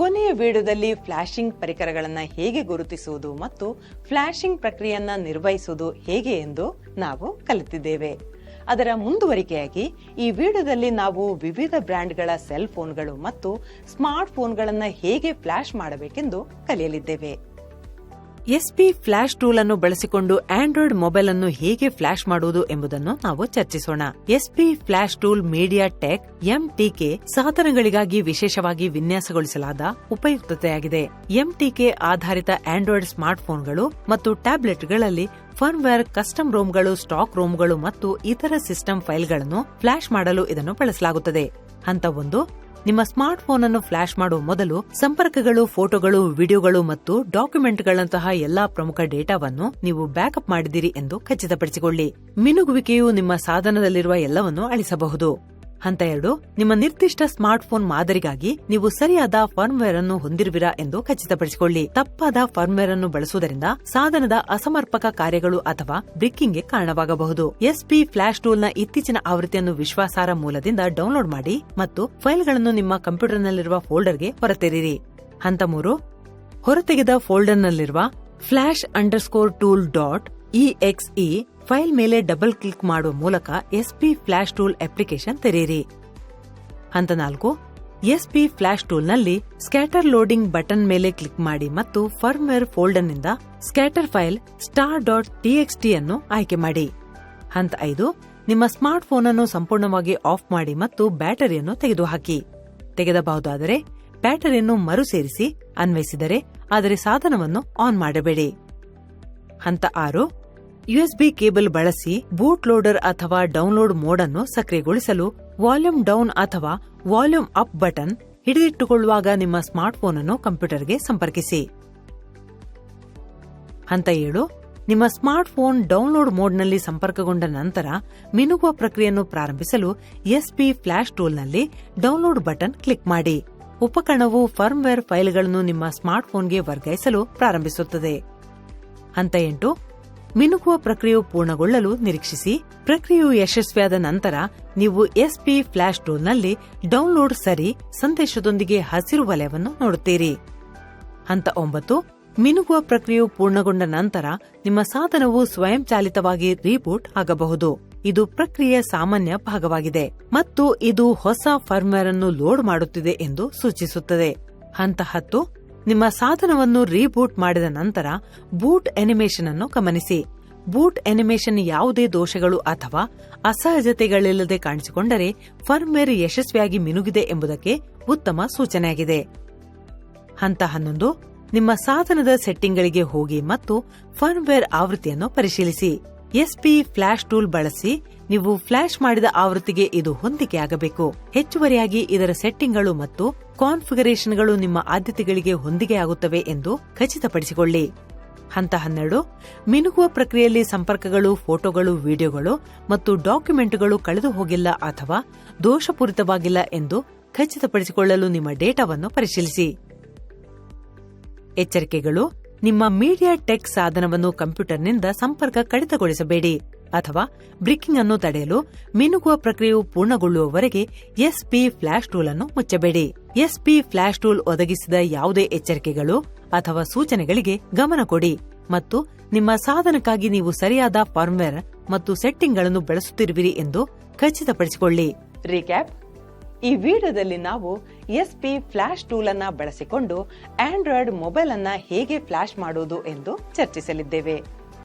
ಕೊನೆಯ ವಿಡಿಯೋದಲ್ಲಿ ಫ್ಲಾಶಿಂಗ್ ಪರಿಕರಗಳನ್ನು ಹೇಗೆ ಗುರುತಿಸುವುದು ಮತ್ತು ಫ್ಲಾಶಿಂಗ್ ಪ್ರಕ್ರಿಯೆಯನ್ನು ನಿರ್ವಹಿಸುವುದು ಹೇಗೆ ಎಂದು ನಾವು ಕಲಿತಿದ್ದೇವೆ. ಅದರ ಮುಂದುವರಿಕೆಯಾಗಿ ಈ ವಿಡಿಯೋದಲ್ಲಿ ನಾವು ವಿವಿಧ ಬ್ರ್ಯಾಂಡ್ಗಳ ಸೆಲ್ ಫೋನ್ಗಳು ಮತ್ತು ಸ್ಮಾರ್ಟ್ ಫೋನ್ಗಳನ್ನು ಹೇಗೆ ಫ್ಲಾಶ್ ಮಾಡಬೇಕೆಂದು ಕಲಿಯಲಿದ್ದೇವೆ. ಎಸ್ಪಿ ಫ್ಲಾಶ್ ಟೂಲ್ ಅನ್ನು ಬಳಸಿಕೊಂಡು ಆಂಡ್ರಾಯ್ಡ್ ಮೊಬೈಲ್ ಅನ್ನು ಹೇಗೆ ಫ್ಲಾಶ್ ಮಾಡುವುದು ಎಂಬುದನ್ನು ನಾವು ಚರ್ಚಿಸೋಣ. SP flash tool MediaTek MTK ಸಾಧನಗಳಿಗಾಗಿ ವಿಶೇಷವಾಗಿ ವಿನ್ಯಾಸಗೊಳಿಸಲಾದ ಉಪಯುಕ್ತತೆಯಾಗಿದೆ. ಎಂಟಿಕೆ ಆಧಾರಿತ ಆಂಡ್ರಾಯ್ಡ್ ಸ್ಮಾರ್ಟ್ ಫೋನ್ಗಳು ಮತ್ತು ಟ್ಯಾಬ್ಲೆಟ್ಗಳಲ್ಲಿ ಫರ್ಮ್ವೇರ್, ಕಸ್ಟಮ್ ರೋಮ್ಗಳು, ಸ್ಟಾಕ್ ರೋಮ್ಗಳು ಮತ್ತು ಇತರ ಸಿಸ್ಟಮ್ ಫೈಲ್ಗಳನ್ನು ಫ್ಲಾಶ್ ಮಾಡಲು ಇದನ್ನು ಬಳಸಲಾಗುತ್ತದೆ. ಹಂತ 1. ನಿಮ್ಮ ಸ್ಮಾರ್ಟ್ ಫೋನ್ ಅನ್ನು ಫ್ಲಾಶ್ ಮಾಡುವ ಮೊದಲು ಸಂಪರ್ಕಗಳು, ಫೋಟೋಗಳು, ವಿಡಿಯೋಗಳು ಮತ್ತು ಡಾಕ್ಯುಮೆಂಟ್ಗಳಂತಹ ಎಲ್ಲಾ ಪ್ರಮುಖ ಡೇಟಾವನ್ನು ನೀವು ಬ್ಯಾಕಪ್ ಮಾಡಿದಿರಿ ಎಂದು ಖಚಿತಪಡಿಸಿಕೊಳ್ಳಿ. ಮಿನುಗುವಿಕೆಯು ನಿಮ್ಮ ಸಾಧನದಲ್ಲಿರುವ ಎಲ್ಲವನ್ನೂ ಅಳಿಸಬಹುದು. ಹಂತ 2. ನಿಮ್ಮ ನಿರ್ದಿಷ್ಟ ಸ್ಮಾರ್ಟ್ ಫೋನ್ ಮಾದರಿಗಾಗಿ ನೀವು ಸರಿಯಾದ ಫರ್ಮ್ವೇರ್ ಅನ್ನು ಹೊಂದಿರುವಿರಾ ಎಂದು ಖಚಿತಪಡಿಸಿಕೊಳ್ಳಿ. ತಪ್ಪಾದ ಫರ್ಮ್ವೇರ್ ಅನ್ನು ಬಳಸುವುದರಿಂದ ಸಾಧನದ ಅಸಮರ್ಪಕ ಕಾರ್ಯಗಳು ಅಥವಾ ಬ್ರಿಕ್ಕಿಂಗ್ಗೆ ಕಾರಣವಾಗಬಹುದು. ಎಸ್ಪಿ ಫ್ಲಾಶ್ ಟೂಲ್ ನ ಇತ್ತೀಚಿನ ಆವೃತ್ತಿಯನ್ನು ವಿಶ್ವಾಸಾರ್ಹ ಮೂಲದಿಂದ ಡೌನ್ಲೋಡ್ ಮಾಡಿ ಮತ್ತು ಫೈಲ್ಗಳನ್ನು ನಿಮ್ಮ ಕಂಪ್ಯೂಟರ್ನಲ್ಲಿರುವ ಫೋಲ್ಡರ್ಗೆ ಹೊರತೆರಿರಿ. ಹಂತ 3. ಹೊರತೆಗೆದ ಫೋಲ್ಡರ್ನಲ್ಲಿರುವ flash_tool.exe ಫೈಲ್ ಮೇಲೆ ಡಬಲ್ ಕ್ಲಿಕ್ ಮಾಡುವ ಮೂಲಕ ಎಸ್ಪಿ ಫ್ಲಾಶ್ ಟೂಲ್ ಅಪ್ಲಿಕೇಶನ್ ತೆರೆಯಿರಿ. ಹಂತ 4. ಎಸ್ಪಿ ಫ್ಲಾಶ್ ಟೂಲ್ನಲ್ಲಿ ಸ್ಕ್ಯಾಟರ್ ಲೋಡಿಂಗ್ ಬಟನ್ ಮೇಲೆ ಕ್ಲಿಕ್ ಮಾಡಿ ಮತ್ತು ಫರ್ಮ್ವೇರ್ ಫೋಲ್ಡರ್ನಿಂದ ಸ್ಕ್ಯಾಟರ್ ಫೈಲ್ star.txt ಅನ್ನು ಆಯ್ಕೆ ಮಾಡಿ. ಹಂತ 5. ನಿಮ್ಮ ಸ್ಮಾರ್ಟ್ ಫೋನ್ ಅನ್ನು ಸಂಪೂರ್ಣವಾಗಿ ಆಫ್ ಮಾಡಿ ಮತ್ತು ಬ್ಯಾಟರಿಯನ್ನು ತೆಗೆದುಹಾಕಿ. ತೆಗೆದಬಹುದಾದರೆ ಬ್ಯಾಟರಿಯನ್ನು ಮರುಸೇರಿಸಿ ಅನ್ವಯಿಸಿದರೆ, ಆದರೆ ಸಾಧನವನ್ನು ಆನ್ ಮಾಡಬೇಡಿ. ಹಂತ 6. ಯುಎಸ್ಬಿ ಕೇಬಲ್ ಬಳಸಿ ಬೂಟ್ ಲೋಡರ್ ಅಥವಾ ಡೌನ್ಲೋಡ್ ಮೋಡ್ ಅನ್ನು ಸಕ್ರಿಯಗೊಳಿಸಲು ವಾಲ್ಯೂಮ್ ಡೌನ್ ಅಥವಾ ವಾಲ್ಯೂಮ್ ಅಪ್ ಬಟನ್ ಹಿಡಿದಿಟ್ಟುಕೊಳ್ಳುವಾಗ ನಿಮ್ಮ ಸ್ಮಾರ್ಟ್ ಫೋನ್ ಅನ್ನು ಕಂಪ್ಯೂಟರ್ಗೆ ಸಂಪರ್ಕಿಸಿ. ಹಂತ 7. ನಿಮ್ಮ ಸ್ಮಾರ್ಟ್ ಫೋನ್ ಡೌನ್ಲೋಡ್ ಮೋಡ್ನಲ್ಲಿ ಸಂಪರ್ಕಗೊಂಡ ನಂತರ ಮಿನುಗುವ ಪ್ರಕ್ರಿಯೆಯನ್ನು ಪ್ರಾರಂಭಿಸಲು ಎಸ್ಪಿ ಫ್ಲಾಶ್ ಟೂಲ್ನಲ್ಲಿ ಡೌನ್ಲೋಡ್ ಬಟನ್ ಕ್ಲಿಕ್ ಮಾಡಿ. ಉಪಕರಣವು ಫರ್ಮ್ವೇರ್ ಫೈಲ್ಗಳನ್ನು ನಿಮ್ಮ ಸ್ಮಾರ್ಟ್ ಫೋನ್ಗೆ ವರ್ಗಾಯಿಸಲು ಪ್ರಾರಂಭಿಸುತ್ತದೆ. ಹಂತ 8. ಮಿನುಗುವ ಪ್ರಕ್ರಿಯೆಯು ಪೂರ್ಣಗೊಳ್ಳಲು ನಿರೀಕ್ಷಿಸಿ. ಪ್ರಕ್ರಿಯೆಯು ಯಶಸ್ವಿಯಾದ ನಂತರ ನೀವು ಎಸ್ಪಿ ಫ್ಲಾಶ್ ಟೂಲ್ನಲ್ಲಿ ಡೌನ್ಲೋಡ್ ಸರಿ ಸಂದೇಶದೊಂದಿಗೆ ಹಸಿರು ವಲಯವನ್ನು ನೋಡುತ್ತೀರಿ. ಹಂತ 9. ಮಿನುಗುವ ಪ್ರಕ್ರಿಯೆಯು ಪೂರ್ಣಗೊಂಡ ನಂತರ ನಿಮ್ಮ ಸಾಧನವು ಸ್ವಯಂಚಾಲಿತವಾಗಿ ರೀಬೂಟ್ ಆಗಬಹುದು. ಇದು ಪ್ರಕ್ರಿಯೆಯ ಸಾಮಾನ್ಯ ಭಾಗವಾಗಿದೆ ಮತ್ತು ಇದು ಹೊಸ ಫರ್ಮ್ವೇರ್ ಅನ್ನು ಲೋಡ್ ಮಾಡುತ್ತಿದೆ ಎಂದು ಸೂಚಿಸುತ್ತದೆ. ಹಂತ 10. ನಿಮ್ಮ ಸಾಧನವನ್ನು ರೀಬೂಟ್ ಮಾಡಿದ ನಂತರ ಬೂಟ್ ಅನಿಮೇಷನ್ ಅನ್ನು ಗಮನಿಸಿ. ಬೂಟ್ ಅನಿಮೇಷನ್ ಯಾವುದೇ ದೋಷಗಳು ಅಥವಾ ಅಸಹಜತೆಗಳಿಲ್ಲದೆ ಕಾಣಿಸಿಕೊಂಡರೆ ಫರ್ಮ್ವೇರ್ ಯಶಸ್ವಿಯಾಗಿ ಮಿನುಗಿದೆ ಎಂಬುದಕ್ಕೆ ಉತ್ತಮ ಸೂಚನೆಯಾಗಿದೆ. ಹಂತ 11. ನಿಮ್ಮ ಸಾಧನದ ಸೆಟ್ಟಿಂಗ್ಗಳಿಗೆ ಹೋಗಿ ಮತ್ತು ಫರ್ಮ್ವೇರ್ ಆವೃತ್ತಿಯನ್ನು ಪರಿಶೀಲಿಸಿ. ಎಸ್ಪಿ ಫ್ಲಾಶ್ ಟೂಲ್ ಬಳಸಿ ನೀವು ಫ್ಲಾಶ್ ಮಾಡಿದ ಆವೃತ್ತಿಗೆ ಇದು ಹೊಂದಿಕೆಯಾಗಬೇಕು. ಹೆಚ್ಚುವರಿಯಾಗಿ ಇದರ ಸೆಟ್ಟಿಂಗ್ಗಳು ಮತ್ತು ಕಾನ್ಫಿಗರೇಷನ್ಗಳು ನಿಮ್ಮ ಆದ್ಯತೆಗಳಿಗೆ ಹೊಂದಿಕೆಯಾಗುತ್ತವೆ ಎಂದು ಖಚಿತಪಡಿಸಿಕೊಳ್ಳಿ. ಹಂತ 12. ಮಿನುಗುವ ಪ್ರಕ್ರಿಯೆಯಲ್ಲಿ ಸಂಪರ್ಕಗಳು, ಫೋಟೋಗಳು, ವಿಡಿಯೋಗಳು ಮತ್ತು ಡಾಕ್ಯುಮೆಂಟ್ಗಳು ಕಳೆದು ಹೋಗಿಲ್ಲ ಅಥವಾ ದೋಷಪೂರಿತವಾಗಿಲ್ಲ ಎಂದು ಖಚಿತಪಡಿಸಿಕೊಳ್ಳಲು ನಿಮ್ಮ ಡೇಟಾವನ್ನು ಪರಿಶೀಲಿಸಿ. ಎಚ್ಚರಿಕೆಗಳು: ನಿಮ್ಮ ಮೀಡಿಯಾ ಟೆಕ್ ಸಾಧನವನ್ನು ಕಂಪ್ಯೂಟರ್ನಿಂದ ಸಂಪರ್ಕ ಕಡಿತಗೊಳಿಸಬೇಡಿ ಅಥವಾ ಬ್ರಿಕ್ಕಿಂಗ್ ಅನ್ನು ತಡೆಯಲು ಮಿನುಗುವ ಪ್ರಕ್ರಿಯೆಯು ಪೂರ್ಣಗೊಳ್ಳುವವರೆಗೆ ಎಸ್ಪಿ ಫ್ಲಾಶ್ ಟೂಲ್ ಅನ್ನು ಮುಚ್ಚಬೇಡಿ. ಎಸ್ಪಿ ಫ್ಲಾಶ್ ಟೂಲ್ ಒದಗಿಸಿದ ಯಾವುದೇ ಎಚ್ಚರಿಕೆಗಳು ಅಥವಾ ಸೂಚನೆಗಳಿಗೆ ಗಮನ ಕೊಡಿ ಮತ್ತು ನಿಮ್ಮ ಸಾಧನಕ್ಕಾಗಿ ನೀವು ಸರಿಯಾದ ಫರ್ಮ್ವೇರ್ ಮತ್ತು ಸೆಟ್ಟಿಂಗ್ಗಳನ್ನು ಬಳಸುತ್ತಿರುವಿರಿ ಎಂದು ಖಚಿತಪಡಿಸಿಕೊಳ್ಳಿ. ರೀಕ್ಯಾಪ್: ಈ ವಿಡಿಯೋದಲ್ಲಿ ನಾವು ಎಸ್ಪಿ ಫ್ಲಾಶ್ ಟೂಲ್ ಅನ್ನ ಬಳಸಿಕೊಂಡು ಆಂಡ್ರಾಯ್ಡ್ ಮೊಬೈಲ್ ಅನ್ನ ಹೇಗೆ ಫ್ಲಾಶ್ ಮಾಡುವುದು ಎಂದು ಚರ್ಚಿಸಲಿದ್ದೇವೆ.